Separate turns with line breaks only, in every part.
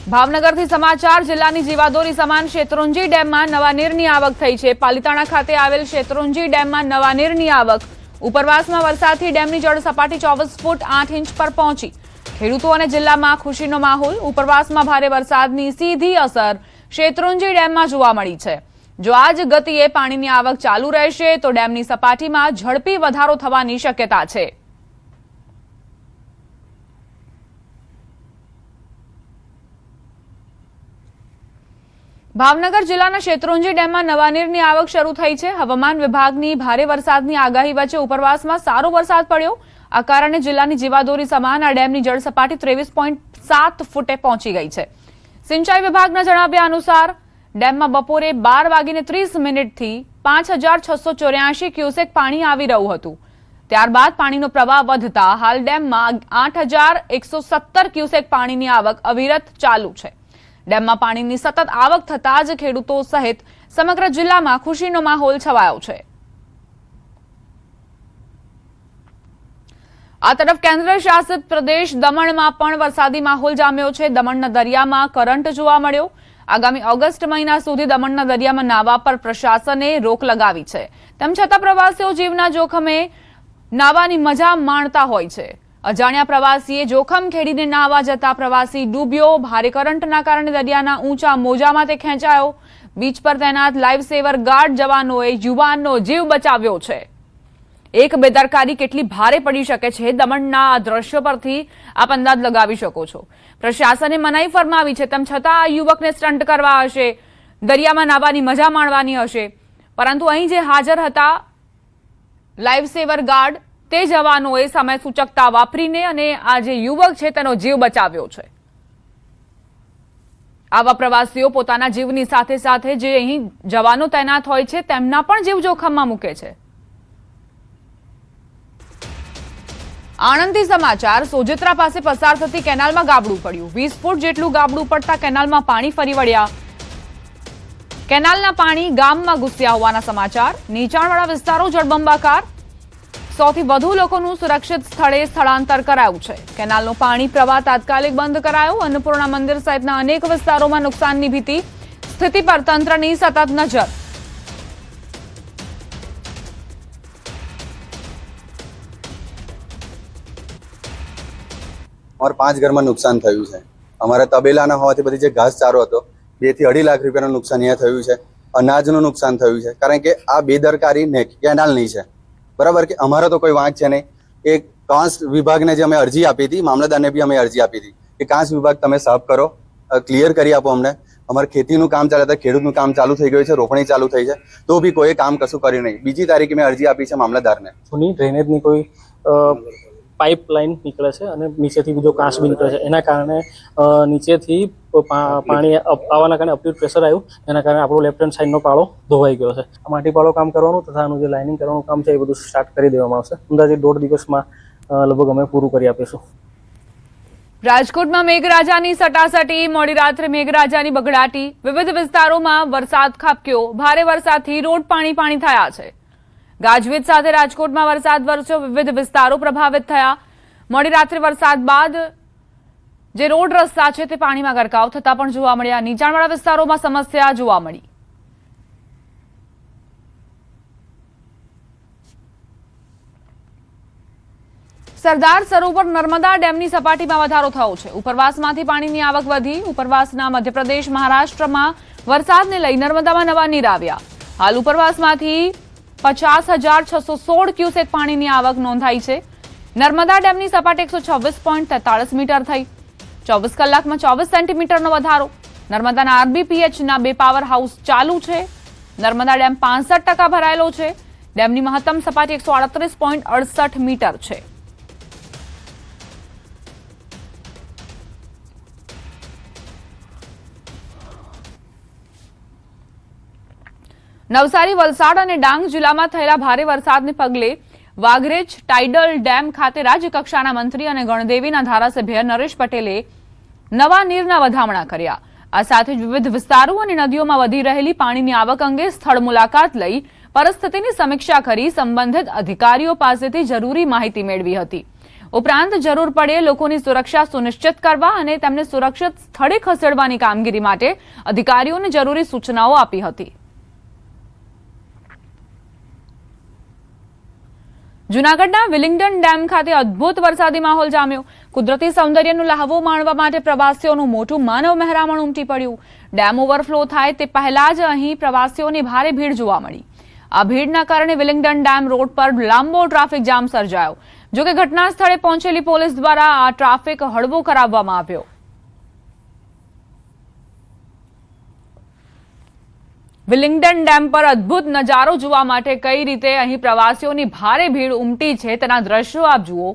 ભાવનગરથી સમાચાર જિલ્લાની જીવાદોરી સમાન શેત્રુંજી ડેમમાં નવા નીરની આવક થઈ છે। પાલીતાણા ખાતે આવેલ શેત્રુંજી ડેમમાં નવા નીરની આવક। ઉપરવાસમાં વરસાદથી ડેમની જળ સપાટી 24 ફૂટ 8 ઇંચ પર પહોંચી। ખેડૂતો અને જિલ્લામાં ખુશીનો માહોલ। ઉપરવાસમાં ભારે વરસાદની સીધી અસર શેત્રુંજી ડેમમાં જોવા મળી છે। જો આ જ ગતિએ પાણીની આવક ચાલુ રહેશે તો ડેમની સપાટીમાં ઝડપી વધારો થવાની શક્યતા છે। ભાવનગર જિલ્લાના શેત્રુંજી ડેમમાં નવા નીરની આવક શરૂ થઈ છે। હવામાન વિભાગની ભારે વરસાદની આગાહી વચ્ચે ઉપરવાસમાં સારો વરસાદ પડ્યો। આ કારણે જિલ્લાની જીવાદોરી સમાન આ ડેમની જળ સપાટી 23.7 ફૂટે પહોંચી ગઈ છે। સિંચાઈ વિભાગના જણાવ્યા અનુસાર ડેમમાં બપોરે 12:30 થી 5684 ક્યુસેક પાણી આવી રહ્યું હતું। ત્યારબાદ પાણીનો પ્રવાહ વધતા હાલ ડેમમાં 8117 ક્યુસેક પાણીની આવક અવિરત ચાલુ છે। ડેમમાં પાણીની સતત આવક થતાં જ ખેડૂતો સહિત સમગ્ર જિલ્લામાં ખુશીનો માહોલ છવાયો છે। આ તરફ કેન્દ્ર શાસિત પ્રદેશ દમણમાં પણ વરસાદી માહોલ જામ્યો છે। દમણના દરિયામાં કરંટ જોવા મળ્યો। આગામી ઓગસ્ટ મહિના સુધી દમણના દરિયામાં નાહવા પર પ્રશાસને રોક લગાવી છે। તેમ છતાં પ્રવાસીઓ જીવના જોખમે નાહવાની મજા માણતા હોય છે। અજાણ્યા પ્રવાસીએ જોખમ ખેડીને નાહવા જતા પ્રવાસી ડૂબ્યો। ભારે કરંટના કારણે દરિયાના ઊંચા મોજામાં તે ખેંચાયો। બીચ પર તૈનાત લાઈફ સેવર ગાર્ડ જવાનોએ યુવાનનો જીવ બચાવ્યો છે। એક બેદરકારી કેટલી ભારે પડી શકે છે દમણના આ દ્રશ્યો પરથી આપ અંદાજ લગાવી શકો છો। પ્રશાસને મનાઈ ફરમાવી છે, તેમ છતાં આ યુવકને સ્ટન્ટ કરવા હશે, દરિયામાં નાહવાની મજા માણવાની હશે, પરંતુ અહીં જે હાજર હતા લાઈફ સેવર ગાર્ડ તે જવાનોએ સમય સૂચકતા વાપરીને અને આ જે યુવક છે તેનો જીવ બચાવ્યો છે। આવા પ્રવાસીઓ પોતાના જીવની સાથે સાથે જે અહીં જવાનો તૈનાત હોય છે તેમના પણ જીવ જોખમમાં મૂકે છે। આણંદથી સમાચાર। સોજેત્રા પાસે પસાર થતી કેનાલમાં ગાબડું પડ્યું। 20 ફૂટ જેટલું ગાબડું પડતા કેનાલમાં પાણી ફરી વળ્યા। કેનાલના પાણી ગામમાં ઘૂસ્યા હોવાના સમાચાર। નીચાણવાળા વિસ્તારો જળબંબાકાર। 100 થી વધુ લોકોનું સુરક્ષિત સ્થળે સ્થળાંતર કરાયું છે। કેનાલનું પાણી પ્રવાહ તાત્કાલિક બંધ કરાયો। અન્નપૂર્ણા મંદિર સહિતના અનેક વિસ્તારોમાં નુકસાનની ભીતિ। સ્થિતિ પર તંત્રની સતત નજર।
और 5 घर में नुकसान थयुं छे। अमारा तबेलाना होवाथी बधी जे घासचारो हतो 2 થી 2.5 लाख रूपियानुं नुकसान अहींया थयुं छे। अनाजनुं नुकसान थयुं छे कारण के आ बेदरकारी केनालनी छे, बराबर के अमारो तो कोई वांक छे नहीं। एक कांस विभाग ने जे अमे अरजी आपी थी, मामलतदार ने भी अमे अरजी आपी थी कि कांस विभाग तमे साफ करो, क्लियर करी आपो अमने। अमारे खेतीनुं काम चाले तो खेडूतनुं काम चालू थई गयुं छे, रोपणी चालू थई छे, तो भी कोई काम कशुं कर्युं नहीं। बीजी तारीखे में अरजी आपी छे मामलतदारने।
ड्रेनेजनी कोई पाइपलाइन निकले छे अने नीचेथी बीजो कांस बी निकळे छे, एना कारणे नीचेथी पाणी आववाना कारणे अपील प्रेशर आव्युं, एना कारणे आपणो लेफ्ट हेन्ड साइडनो पाळो धोवाई गयो छे। माटीपाळो काम करवानुं तथा आनुं जे लाइनिंग करवानुं काम छे ए बधुं स्टार्ट करी देवामां आवशे। अंदाजे 1.5 દિવસમાં લગભગ અમે પૂરું કરી આપીશું।
રાજકોટમાં મેઘરાજાની સટાસટી। મોડી રાત્રે મેઘરાજાની બગડાટી। વિવિધ વિસ્તારોમાં વરસાદ ખાબક્યો। ભારે વરસાદથી રોડ પાણી થયા છે। ગાજવીજ સાથે રાજકોટમાં વરસાદ વરસ્યો। વિવિધ વિસ્તારો પ્રભાવિત થયા। મોડી રાત્રે વરસાદ બાદ જે રોડ રસ્તા છે તે પાણીમાં ગરકાવ થતા પણ જોવા મળ્યા। નીચાણવાળા વિસ્તારોમાં સમસ્યા જોવા મળી। સરદાર સરોવર નર્મદા ડેમની સપાટીમાં વધારો થયો છે। ઉપરવાસમાંથી પાણીની આવક વધી। ઉપરવાસના મધ્યપ્રદેશ મહારાષ્ટ્રમાં વરસાદને લઈ નર્મદામાં નવા નીર આવ્યા। હાલ ઉપરવાસમાંથી 50,616 ક્યુસેક પાણીની આવક નોંધાઈ છે। નર્મદા ડેમની સપાટી 126.43 મીટર થઈ। 24 કલાકમાં 24 સેન્ટીમીટરનો વધારો। નર્મદાના આરબીપીએચના 2 પાવર હાઉસ ચાલુ છે। નર્મદા ડેમ 65% ભરાયેલો છે। ડેમની મહત્તમ સપાટી 138.68 મીટર છે। નવસારી, વલસાડ અને ડાંગ જિલ્લામાં થયેલા ભારે વરસાદને પગલે વાઘરેજ ટાઇડલ ડેમ ખાતે રાજ્યકક્ષાના મંત્રી અને ગણદેવીના ધારાસભ્ય નરેશ પટેલે નવા નીરના વધામણા કર્યા। આ સાથે જ વિવિધ વિસ્તારો અને નદીઓમાં વધી રહેલી પાણીની આવક અંગે સ્થળ મુલાકાત લઈ પરિસ્થિતિની સમીક્ષા કરી સંબંધિત અધિકારીઓ પાસેથી જરૂરી માહિતી મેળવી હતી। ઉપરાંત જરૂર પડે લોકોની સુરક્ષા સુનિશ્ચિત કરવા અને તેમને સુરક્ષિત સ્થળે ખસેડવાની કામગીરી માટે અધિકારીઓને જરૂરી સૂચનાઓ આપી હતી. જૂનાગઢના વિલિંગ્ડન ડેમ ખાતે અદભુત વરસાદી માહોલ જામ્યો. કુદરતી સૌંદર્યનો લહાવો માણવા માટે પ્રવાસીઓનું મોટું માનવ મહેરામણ ઉમટી પડ્યું. ડેમ ઓવરફ્લો થાય તે પહેલા જ અહીં પ્રવાસીઓની ભારે ભીડ જોવા મળી. આ ભીડના કારણે વિલિંગ્ડન ડેમ રોડ પર લાંબો ટ્રાફિક જામ સર્જાયો. જોકે ઘટના સ્થળે પહોંચેલી પોલીસ દ્વારા આ ટ્રાફિક હળવો કરાવવામાં આવ્યો. વિલિંગ્ડન ડેમ પર અદભુત નજારો જોવા માટે કઈ રીતે અહીં પ્રવાસીઓની ભારે ભીડ ઉમટી છે તેના દ્રશ્યો આપ જુઓ.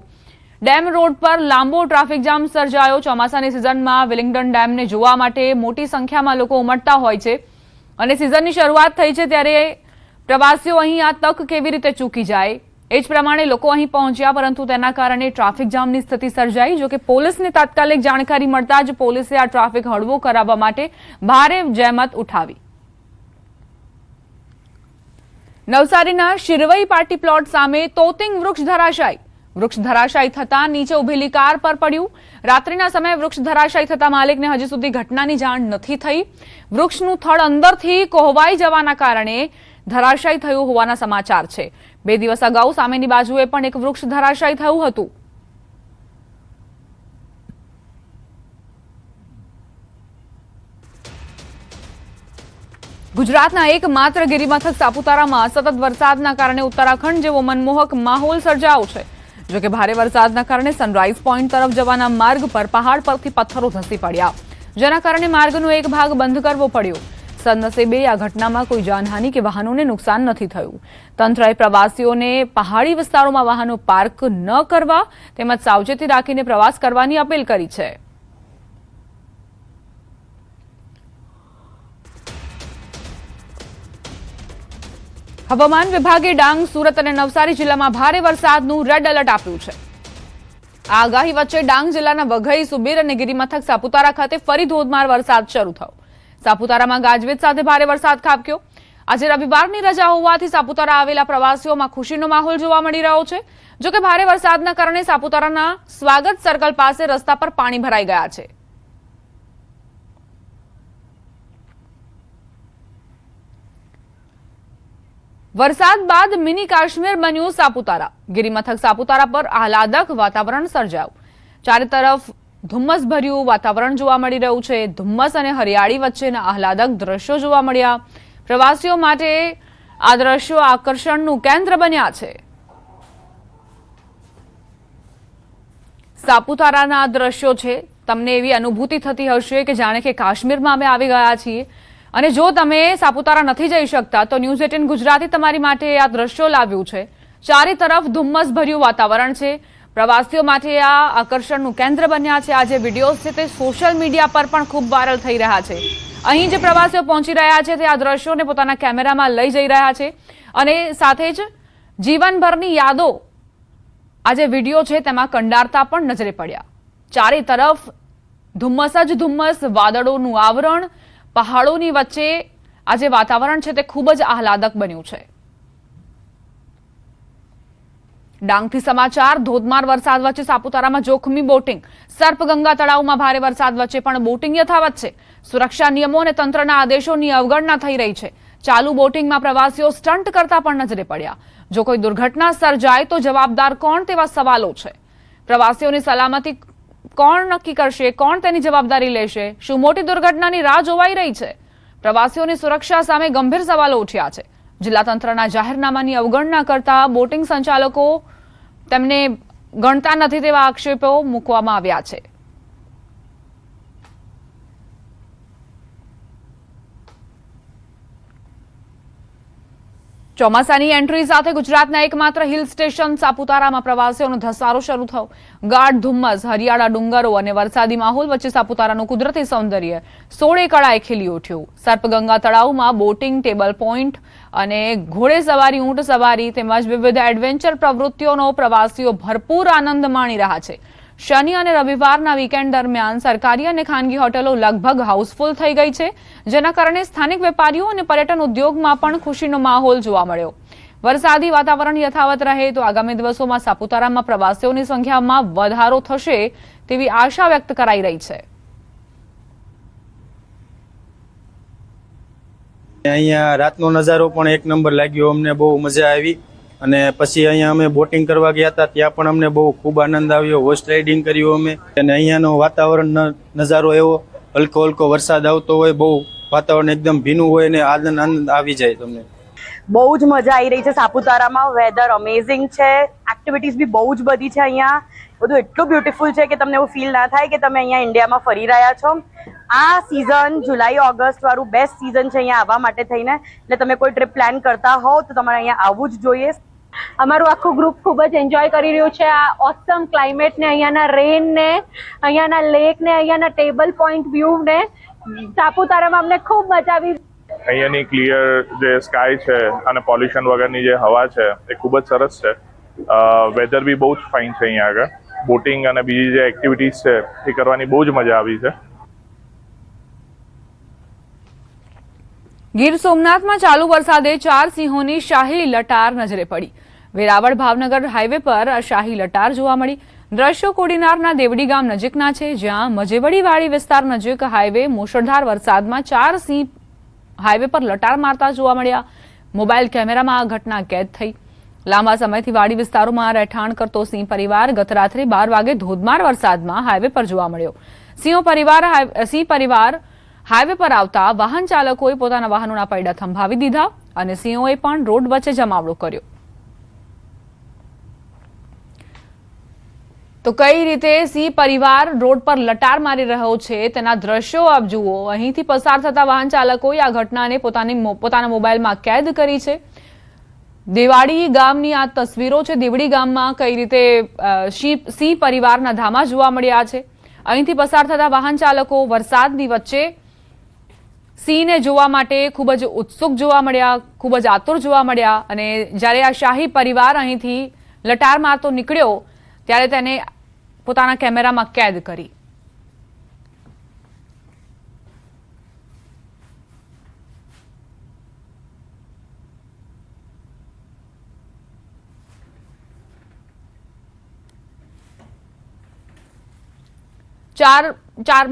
ડેમ રોડ પર લાંબો ટ્રાફિક જામ સર્જાયો. ચોમાસાની સિઝનમાં વિલિંગ્ડન ડેમને જોવા માટે મોટી સંખ્યામાં લોકો ઉમટતા હોય છે અને સિઝનની શરૂઆત થઈ છે ત્યારે પ્રવાસીઓ અહીં આ તક કેવી રીતે ચૂકી જાય એ જ પ્રમાણે લોકો અહીં પહોંચ્યા, પરંતુ તેના કારણે ટ્રાફિક જામની સ્થિતિ સર્જાઈ. જોકે પોલીસને તાત્કાલિક જાણકારી મળતા જ પોલીસે આ ટ્રાફિક હળવો કરાવવા માટે ભારે જહેમત ઉઠાવી. નવસારીના શિરવઈ પાર્ટી પ્લોટ સામે તોતિંગ વૃક્ષ ધરાશાયી. વૃક્ષ ધરાશાયી થતાં નીચે ઉભેલી કાર પર પડ્યું. રાત્રિના સમયે વૃક્ષ ધરાશાયી થતાં માલિકને હજી સુધી ઘટનાની જાણ નથી થઈ. વૃક્ષનું થડ અંદરથી કોહવાઈ જવાના કારણે ધરાશાયી થયું હોવાના સમાચાર છે. 2 દિવસ અગાઉ સામેની બાજુએ પણ એક વૃક્ષ ધરાશાયી થયું હતું. ગુજરાતના એકમાત્ર ગિરિમથક સાપુતારામાં સતત વરસાદના કારણે ઉત્તરાખંડ જેવો મનમોહક માહોલ સર્જાયો છે. જોકે ભારે વરસાદના કારણે સનરાઈઝ પોઈન્ટ તરફ જવાના માર્ગ પર પહાડ પરથી પથ્થરો ધસી પડ્યા, જેના કારણે માર્ગનો એક ભાગ બંધ કરવો પડ્યો. સદનસીબે આ ઘટનામાં કોઈ જાનહાનિ કે વાહનોને નુકસાન નથી થયું. તંત્રએ પ્રવાસીઓને પહાડી વિસ્તારોમાં વાહનો પાર્ક ન કરવા તેમજ સાવચેતી રાખીને પ્રવાસ કરવાની અપીલ કરી છે. હવામાન વિભાગે ડાંગ, સુરત અને નવસારી જિલ્લામાં ભારે વરસાદનું રેડ એલર્ટ આપ્યું છે. આ આગાહી વચ્ચે ડાંગ જિલ્લાના વઘઈ, સુબીર અને ગિરિમથક સાપુતારા ખાતે ફરી ધોધમાર વરસાદ શરૂ થયો. સાપુતારામાં ગાજવીજ સાથે ભારે વરસાદ ખાબક્યો. આજે રવિવારની રજા હોવાથી સાપુતારા આવેલા પ્રવાસીઓમાં ખુશીનો માહોલ જોવા મળી રહ્યો છે. જોકે ભારે વરસાદના કારણે સાપુતારાના સ્વાગત સર્કલ પાસે રસ્તા પર પાણી ભરાઈ ગયા છે. વરસાદ બાદ મિની કાશ્મીર બન્યું સાપુતારા. ગિરિમથક સાપુતારા પર આહલાદક વાતાવરણ સર્જાયું. ચારે તરફ ધુમ્મસભર્યું વાતાવરણ જોવા મળી રહ્યું છે. ધુમ્મસ અને હરિયાળી વચ્ચેના આહલાદક દ્રશ્યો જોવા મળ્યા. પ્રવાસીઓ માટે આ દ્રશ્યો આકર્ષણનું કેન્દ્ર બન્યા છે. સાપુતારાના આ દ્રશ્યો છે, તમને એવી અનુભૂતિ થતી હશે કે જાણે કે કાશ્મીરમાં અમે આવી ગયા છીએ. અને જો તમે સાપુતારા નથી જઈ શકતા તો ન્યૂઝ 18 ગુજરાતી તમારી માટે આ દ્રશ્યો લાવ્યું છે. ચારે તરફ ધુમ્મસભર્યું વાતાવરણ છે. પ્રવાસીઓ માટે આ આકર્ષણનું કેન્દ્ર બન્યા છે. આ જે વિડીયોઝ છે તે સોશિયલ મીડિયા પર પણ ખૂબ વાયરલ થઈ રહ્યા છે. અહીં જે પ્રવાસીઓ પહોંચી રહ્યા છે તે આ દ્રશ્યોને પોતાના કેમેરામાં લઈ જઈ રહ્યા છે અને સાથે જ જીવનભરની યાદો આ જે વિડીયો છે તેમાં કંડારતા પણ નજરે પડ્યા. ચારે તરફ ધુમ્મસ જ ધુમ્મસ, વાદળોનું આવરણ, પહાડોની વચ્ચે આ જે વાતાવરણ છે તે ખૂબ જ આહલાદક બન્યું છે. ડાંગથી સમાચાર. ધોધમાર વરસાદ વચ્ચે સાપુતારામાં જોખમી બોટિંગ. સર્પગંગા તળાવમાં ભારે વરસાદ વચ્ચે પણ બોટિંગ યથાવત છે. સુરક્ષા નિયમો અને તંત્રના આદેશોની અવગણના થઈ રહી છે. ચાલુ બોટિંગમાં પ્રવાસીઓ સ્ટન્ટ કરતા પણ નજરે પડ્યા. જો કોઈ દુર્ઘટના સર્જાય તો જવાબદાર કોણ તેવા સવાલો છે. પ્રવાસીઓની સલામતી કોણ નક્કી કરશે? કોણ તેની જવાબદારી લેશે? શું મોટી દુર્ઘટનાની રાહ જોવાઈ રહી છે? પ્રવાસીઓની સુરક્ષા સામે ગંભીર સવાલો ઉઠ્યા છે. જિલ્લા તંત્રના જાહેરનામાની અવગણના કરતા બોટિંગ સંચાલકો તેમને ગણતા નથી તેવા આક્ષેપો મૂકવામાં આવ્યા છે. ચોમાસાની એન્ટ્રી સાથે ગુજરાતના એકમાત્ર હિલ સ્ટેશન સાપુતારામાં પ્રવાસીઓનો ધસારો શરૂ થયો. ગાઢ ધુમ્મસ, હરિયાળા ડુંગરો અને વરસાદી માહોલ વચ્ચે સાપુતારાનું કુદરતી સૌંદર્ય 16 કળાએ ખીલી ઉઠ્યું. સર્પગંગા તળાવમાં બોટિંગ, ટેબલ પોઈન્ટ અને ઘોડેસવારી, ઊંટ સવારી તેમજ વિવિધ એડવેન્ચર પ્રવૃત્તિઓનો પ્રવાસીઓ ભરપૂર આનંદ માણી રહ્યા છે. શનિ અને રવિવારના વીકેન્ડ દરમિયાન સરકારી અને ખાનગી હોટેલો લગભગ હાઉસફુલ થઈ ગઈ છે, જેના કારણે સ્થાનિક વેપારીઓ અને પર્યટન ઉદ્યોગમાં પણ ખુશીનો માહોલ જોવા મળ્યો. વરસાદી વાતાવરણ યથાવત રહે તો આગામી દિવસોમાં સાપુતારામાં પ્રવાસીઓની સંખ્યામાં વધારો થશે તેવી આશા વ્યક્ત કરાઈ રહી છે.
અહીંયા રાતનો નજારો પણ એક નંબર લાગ્યો, અમને બહુ મજા આવી. અને પછી અહીંયા અમે બોટિંગ કરવા ગયા હતા, ત્યાં પણ અમને બહુ ખૂબ આનંદ આવ્યો. હોર્સ રાઇડિંગ કર્યું અમે, અને અહીંયાનો વાતાવરણ નજારો એવો, હલકો હલકો વરસાદ આવતો હોય, બહુ વાતાવરણ એકદમ ભીનું હોય ને આનંદ આવી જાય તમને.
બહુ જ મજા આવી રહી છે સાપુતારામાં. વેધર અમેઝિંગ છે, એક્ટિવિટીઝ બી બહુ જ બધી છે અહીંયા. બધું એટલું બ્યુટીફુલ છે કે તમને એવું ફીલ ના થાય કે તમે અહીંયા ઇન્ડિયામાં ફરી રહ્યા છો. આ સિઝન જુલાઈ ઓગસ્ટ વાળું બેસ્ટ સિઝન છે અહીંયા આવવા માટે થઈને. એટલે તમે કોઈ ટ્રીપ પ્લાન કરતા હોવ તો તમારે અહીંયા આવવું જ જોઈએ.
અમારું આખું ગ્રુપ ખૂબ જ એન્જોય કરી રહ્યું છે આ ઓસમ ક્લાઇમેટ ને, અહીંયાના રેન ને, અહીંયાના લેક ને, અહીંયાના ટેબલ પોઈન્ટ વ્યૂ ને. સાપુતારામાં અમને ખૂબ મજા આવી.
અહીંયાની ક્લિયર જે સ્કાય છે અને પોલ્યુશન વગરની જે હવા છે એ ખૂબ જ સરસ છે. વેધર બી બહુ જ ફાઇન છે અહીંયા આગળ. બોટિંગ અને બીજી જે એક્ટિવિટીઝ છે એ કરવાની બહુ જ મજા આવી છે.
ગીર સોમનાથમાં ચાલુ વરસાદે 4 સિંહોની શાહી લટાર નજરે પડી. વેરાવળ ભાવનગર હાઈવે પર શાહી લટાર જોવા મળી. દ્રશ્યો કોડીનારના દેવડી ગામ નજીકના છે, જ્યાં મજેવડીવાડી વિસ્તાર નજીક હાઈવે મુશળધાર વરસાદમાં 4 સિંહ હાઈવે પર લટાર મારતા જોવા મળ્યા. મોબાઈલ કેમેરામાં આ ઘટના કેદ થઈ. લાંબા સમયથી વાડી વિસ્તારોમાં રહેઠાણ કરતો સિંહ પરિવાર ગત રાત્રે 12 વાગે ધોધમાર વરસાદમાં હાઈવે પર જોવા મળ્યો. સિંહ પરિવાર હાઈવે પર આવતા વાહન ચાલકોએ પોતાના વાહનોના પૈડા થંભાવી દીધા અને સિંહોએ પણ રોડ વચ્ચે જમાવડો કર્યો. તો કઈ રીતે સિંહ પરિવાર રોડ પર લટાર મારી રહ્યો છે તેના દ્રશ્યો આપ જુઓ. અહીંથી પસાર થતા વાહન ચાલકોએ આ ઘટનાને પોતાના મોબાઈલમાં કેદ કરી છે. દેવાડી ગામની આ તસવીરો છે. દેવડી ગામમાં કઈ રીતે સિંહ પરિવારના ધામા જોવા મળ્યા છે. અહીંથી પસાર થતા વાહન ચાલકો વરસાદની વચ્ચે સિંહને જોવા માટે ખૂબ જ ઉત્સુક જોવા મળ્યા, ખૂબ જ આતુર જોવા મળ્યા. અને જ્યારે આ શાહી પરિવાર અહીંથી લટાર મારતો નીકળ્યો ત્યારે તેને પોતાના કેમેરામાં કેદ કરી.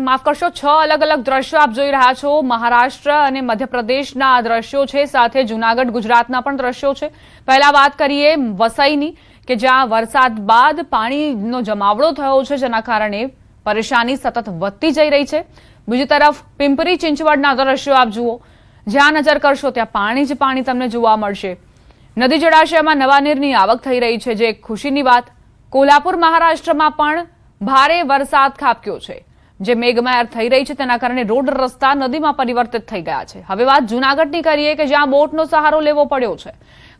માફ કરશો 6 અલગ અલગ દ્રશ્યો આપ જોઈ રહ્યા છો. મહારાષ્ટ્ર અને મધ્યપ્રદેશના આ દ્રશ્યો છે, સાથે જુનાગઢ ગુજરાતના પણ દ્રશ્યો છે. પહેલા વાત કરીએ વસઈની, કે જ્યાં વરસાદ બાદ પાણીનો જમાવડો થયો છે, જેના કારણે પરેશાની સતત વધતી જઈ રહી છે. બીજી તરફ પિંપરી ચિંચવડના દ્રશ્યો આપ જુઓ. જ્યાં નજર કરશો ત્યાં પાણી જ પાણી તમને જોવા મળશે. નદી જળાશયમાં નવા નીરની આવક થઈ રહી છે, જે એક ખુશીની વાત. કોલ્હાપુર મહારાષ્ટ્રમાં પણ ભારે વરસાદ ખાબક્યો છે, જે મેઘમહેર થઈ રહી છે. તેના કારણે રોડ રસ્તા નદીમાં પરિવર્તિત થઈ ગયા છે. હવે વાત જૂનાગઢની કરીએ, કે જ્યાં બોટનો સહારો લેવો પડ્યો છે,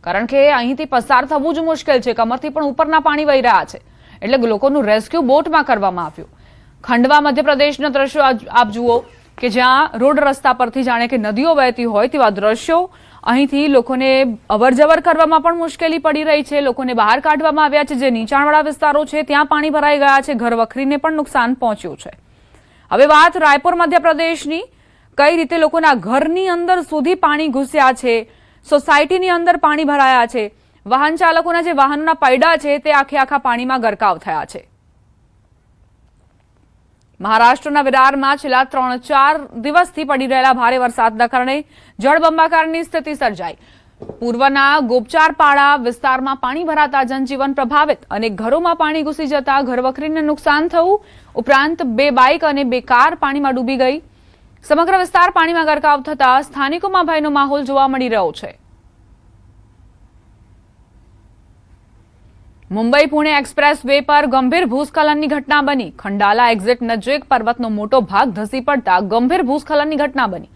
કારણ કે અહીંથી પસાર થવું જ મુશ્કેલ છે. કમરથી પણ ઉપરના પાણી વહી રહ્યા છે, એટલે લોકોનું રેસ્ક્યુ બોટમાં કરવામાં આવ્યું. ખંડવા મધ્યપ્રદેશના દ્રશ્યો આપ જુઓ, કે જ્યાં રોડ રસ્તા પરથી જાણે કે નદીઓ વહેતી હોય તેવા દ્રશ્યો. અહીંથી લોકોને અવરજવર કરવામાં પણ મુશ્કેલી પડી રહી છે. લોકોને બહાર કાઢવામાં આવ્યા છે. જે નીચાણવાળા વિસ્તારો છે ત્યાં પાણી ભરાઈ ગયા છે. ઘર વખરીને પણ નુકસાન પહોંચ્યું છે. હવે વાત રાયપુર મધ્યપ્રદેશની, કઈ રીતે લોકોના ઘરની અંદર સુધી પાણી ઘૂસ્યા છે, સોસાયટીની અંદર પાણી ભરાયા છે. વાહન ચાલકોના જે વાહનોના પૈડા છે તે આખા પાણીમાં ગરકાવ થયા છે. મહારાષ્ટ્રના વિરારમાં છેલ્લા 3-4 દિવસથી પડી રહેલા ભારે વરસાદના કારણે જળબંબાકારની સ્થિતિ સર્જાઈ. પૂર્વના ગોપચારપાડા વિસ્તારમાં પાણી ભરાતા જનજીવન પ્રભાવિત. અનેક ઘરોમાં પાણી ઘૂસી જતા ઘરવખરીને નુકસાન થયું. ઉપરાંત 2 બાઇક અને 2 કાર પાણીમાં ડૂબી ગઈ. સમગ્ર વિસ્તાર પાણીમાં ગરકાવ થતા સ્થાનિકોમાં ભયનો માહોલ જોવા મળી રહ્યો છે. મુંબઈ પુણે એક્સપ્રેસ વે પર ગંભીર ભૂસ્ખલનની ઘટના બની. ખંડાલા એક્ઝિટ નજીક પર્વતનો મોટો ભાગ ધસી પડતા ગંભીર ભૂસ્ખલનની ઘટના બની.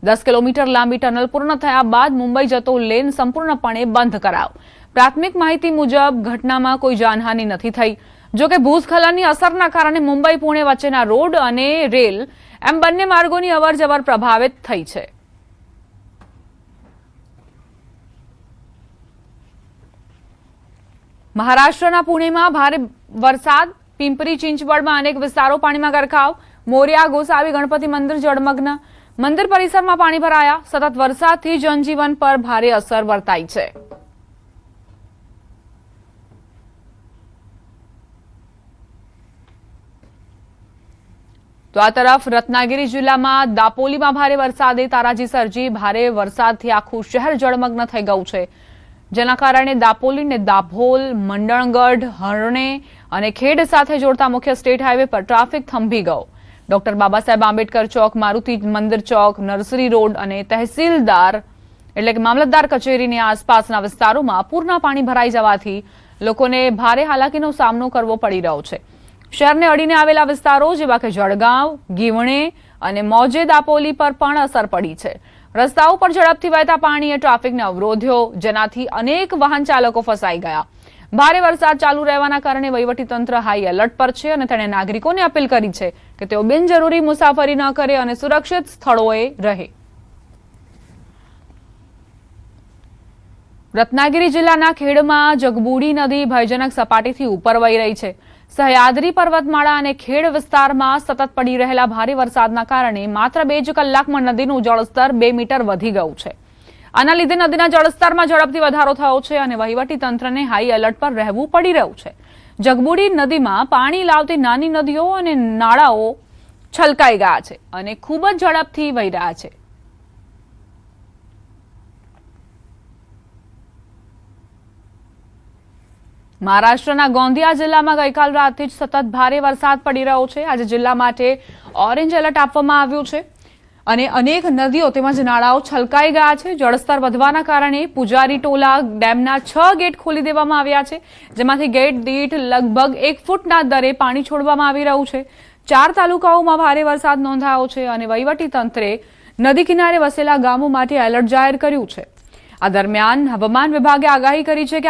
10 કિલોમીટર લાંબી ટનલ પૂર્ણ થયા બાદ મુંબઈ જતો લેન સંપૂર્ણપણે બંધ કરાયો. પ્રાથમિક માહિતી મુજબ ઘટનામાં કોઈ જાનહાનિ નથી થઈ. જોકે ભૂસ્ખલનની અસરના કારણે મુંબઈ પુણે વચ્ચેના રોડ અને રેલ એમ બંને માર્ગોની અવરજવર પ્રભાવિત થઈ છે. મહારાષ્ટ્રના પુણેમાં ભારે વરસાદ. પિંપરી ચિંચવડમાં અનેક વિસ્તારો પાણીમાં ગરકાવ. મોરિયા ગોસાવી ગણપતિ મંદિર જળમગ્ન. મંદિર પરિસરમાં પાણી ભરાયા. સતત વરસાદથી જનજીવન પર ભારે અસર વર્તાઈ છે. તો આ તરફ રત્નાગીરી જિલ્લામાં દાપોલીમાં ભારે વરસાદે તારાજી સર્જી. ભારે વરસાદથી આખું શહેર જળમગ્ન થઈ ગયું છે, જેના કારણે દાપોલીને દાભોલ, મંડણગઢ, હરણે અને ખેડ સાથે જોડતા મુખ્ય સ્ટેટ હાઈવે પર ટ્રાફિક થંભી ગયો. ડોક્ટર બાબા સાહેબ આંબેડકર ચોક, મારુતિ મંદિર ચોક, નર્સરી રોડ અને તહેસીલદાર એટલે કે મામલતદાર કચેરીની આસપાસના વિસ્તારોમાં પૂરના પાણી ભરાઈ જવાથી લોકોને ભારે હાલાકીનો સામનો કરવો પડી રહ્યો છે. શહેરને અડીને આવેલા વિસ્તારો જેવા કે જળગાંવ, ગીવણે અને મોજે દાપોલી પર પણ અસર પડી છે. રસ્તાઓ પર ઝડપથી વહેતા પાણીએ ટ્રાફિકને અવરોધ્યો, જેનાથી અનેક વાહન ચાલકો ફસાઈ ગયા. ભારે વરસાદ ચાલુ રહેવાના કારણે વહીવટીતંત્ર હાઈ એલર્ટ પર છે અને તેણે નાગરિકોને અપીલ કરી છે કે તેઓ બિનજરૂરી મુસાફરી ન કરે અને સુરક્ષિત સ્થળોએ રહે. રત્નાગીરી જિલ્લાના ખેડમાં જગબુડી નદી ભયજનક સપાટીથી ઉપર વહી રહી છે. સહ્યાદ્રી પર્વતમાળા અને ખેડ વિસ્તારમાં સતત પડી રહેલા ભારે વરસાદના કારણે માત્ર 2 જ કલાકમાં નદીનું જળસ્તર 2 મીટર વધી ગયું છે. આના લીધે નદીના જળસ્તરમાં ઝડપથી વધારો થયો છે અને વહીવટીતંત્રને હાઈ એલર્ટ પર રહેવું પડી રહ્યું છે. જગબુડી નદીમાં પાણી લાવતી નાની નદીઓ અને નાળાઓ છલકાઈ ગયા છે અને ખૂબ જ ઝડપથી વહી રહ્યા છે. મહારાષ્ટ્રના ગોંદિયા જિલ્લામાં ગઈકાલ રાતથી જ સતત ભારે વરસાદ પડી રહ્યો છે. આજે જિલ્લા માટે ઓરેન્જ એલર્ટ આપવામાં આવ્યું છે અને અનેક નદીઓ તેમજ નાળાઓ છલકાઈ ગયા છે. જળસ્તર વધવાના કારણે પુજારી ટોલા ડેમના 6 ગેટ ખોલી દેવામાં આવ્યા છે, જેમાંથી ગેટ દીઠ લગભગ 1 ફૂટના દરે પાણી છોડવામાં આવી રહ્યું છે. 4 તાલુકાઓમાં ભારે વરસાદ નોંધાયો છે અને વહીવટીતંત્રે નદી કિનારે વસેલા ગામો માટે એલર્ટ જાહેર કર્યું છે. આ દરમિયાન હવામાન વિભાગે આગાહી કરી છે કે